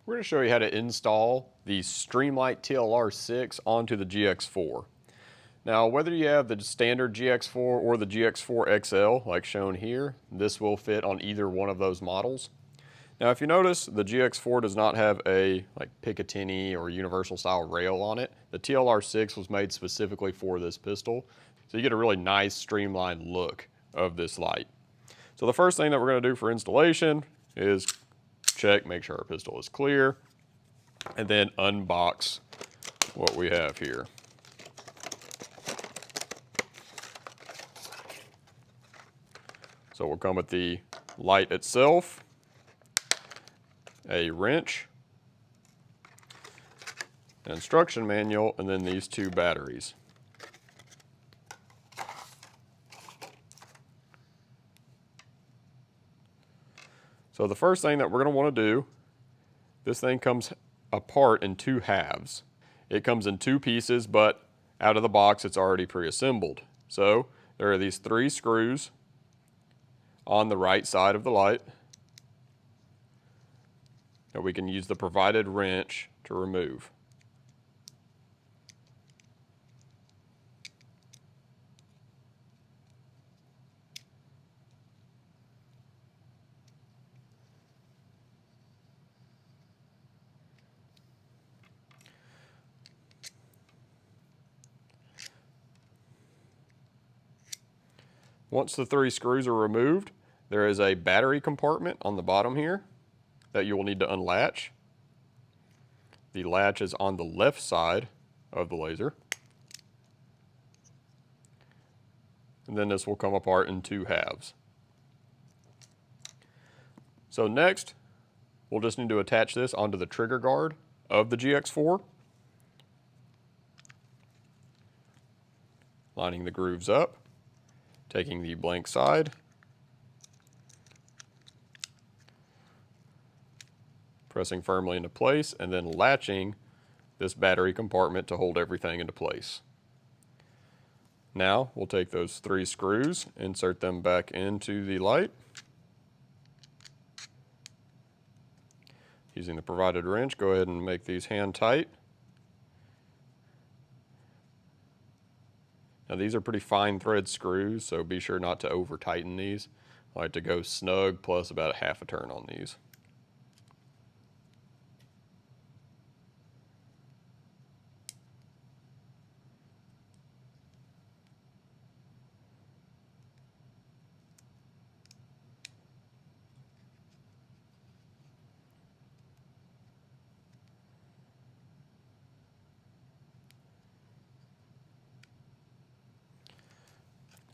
We're going to show you how to install the Streamlight TLR 6 onto the GX4. Now, whether you have the standard GX4 or the GX4 XL, like shown here, this will fit on either one of those models. Now, if you notice, the GX4 does not have a Picatinny or universal style rail on it. The TLR 6 was made specifically for this pistol, so you get a really nice streamlined look of this light. So the first thing that we're going to do for installation is check, make sure our pistol is clear, and then unbox what we have here. So we'll come with the light itself, a wrench, an instruction manual, and then these two batteries. So the first thing that we're going to want to do, this thing comes apart in two halves. It comes in two pieces, but out of the box it's already pre-assembled. So there are these 3 screws on the right side of the light that we can use the provided wrench to remove. Once the 3 screws are removed, there is a battery compartment on the bottom here that you will need to unlatch. The latch is on the left side of the laser. And then this will come apart in 2 halves. So next, we'll just need to attach this onto the trigger guard of the GX4. Lining the grooves up, taking the blank side, pressing firmly into place, and then latching this battery compartment to hold everything into place. Now we'll take those 3 screws, insert them back into the light. Using the provided wrench, go ahead and make these hand tight. Now these are pretty fine thread screws, so be sure not to over tighten these. I like to go snug plus about half a turn on these.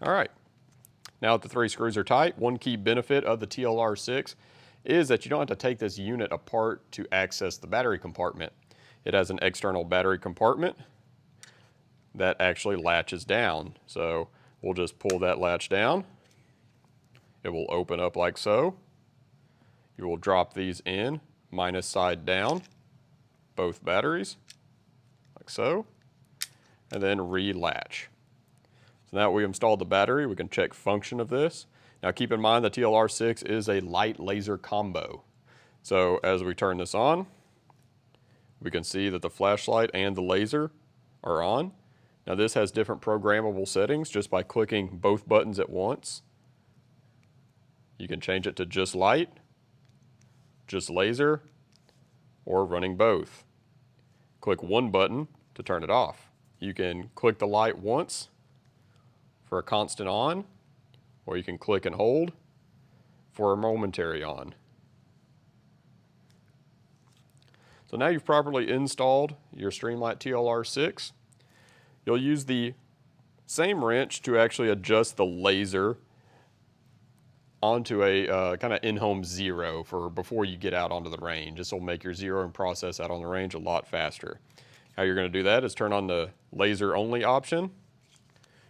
All right, now that the 3 screws are tight, one key benefit of the TLR 6 is that you don't have to take this unit apart to access the battery compartment. It has an external battery compartment that actually latches down. So we'll just pull that latch down. It will open up like so. You will drop these in, minus side down, both batteries, like so, and then re-latch. So now that we installed the battery, we can check function of this. Now keep in mind the TLR 6 is a light laser combo. So as we turn this on, we can see that the flashlight and the laser are on. Now this has different programmable settings just by clicking both buttons at once. You can change it to just light, just laser, or running both. Click one button to turn it off. You can click the light once for a constant on, or you can click and hold for a momentary on. So now you've properly installed your Streamlight TLR 6. You'll use the same wrench to actually adjust the laser onto a kind of in-home zero for before you get out onto the range. This will make your zeroing process out on the range a lot faster. How you're going to do that is turn on the laser only option.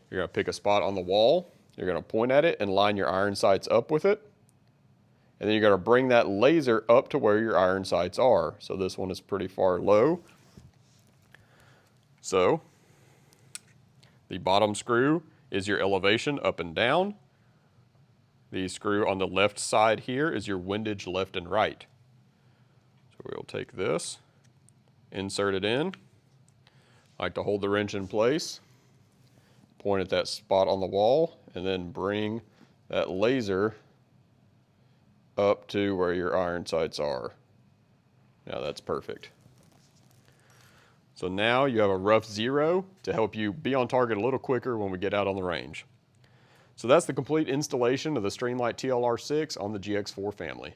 You're going to pick a spot on the wall. You're going to point at it and line your iron sights up with it. And then you're going to bring that laser up to where your iron sights are. So this one is pretty far low. So the bottom screw is your elevation up and down. The screw on the left side here is your windage left and right. So we'll take this, insert it in. I like to hold the wrench in place, point at that spot on the wall, and then bring that laser up to where your iron sights are. Now that's perfect. So now you have a rough 0 to help you be on target a little quicker when we get out on the range. So that's the complete installation of the Streamlight TLR6 on the GX4 family.